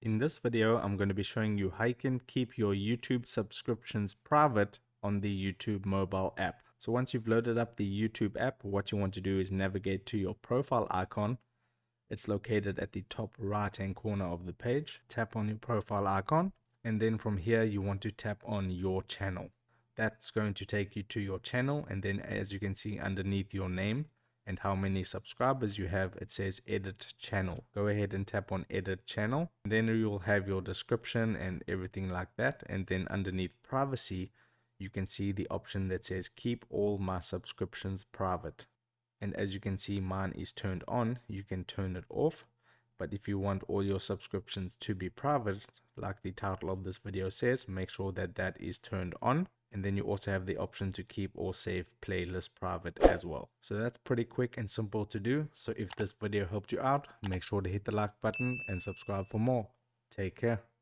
In this video, I'm going to be showing you how you can keep your YouTube subscriptions private on the YouTube mobile app. So once you've loaded up the YouTube app, what you want to do is navigate to your profile icon. It's located at the top right hand corner of the page. Tap on your profile icon, and then from here you want to tap on your channel. That's going to take you to your channel, and then as you can see underneath your name and how many subscribers you have, it says edit channel. Go ahead and tap on edit channel. Then you'll have your description and everything like that, and then underneath privacy you can see the option that says keep all my subscriptions private. And as you can see, mine is turned on. You can turn it off, but if you want all your subscriptions to be private, like the title of this video says, make sure that that is turned on. And then you also have the option to keep or save playlist private as well. So that's pretty quick and simple to do. So if this video helped you out, make sure to hit the like button and subscribe for more. Take care.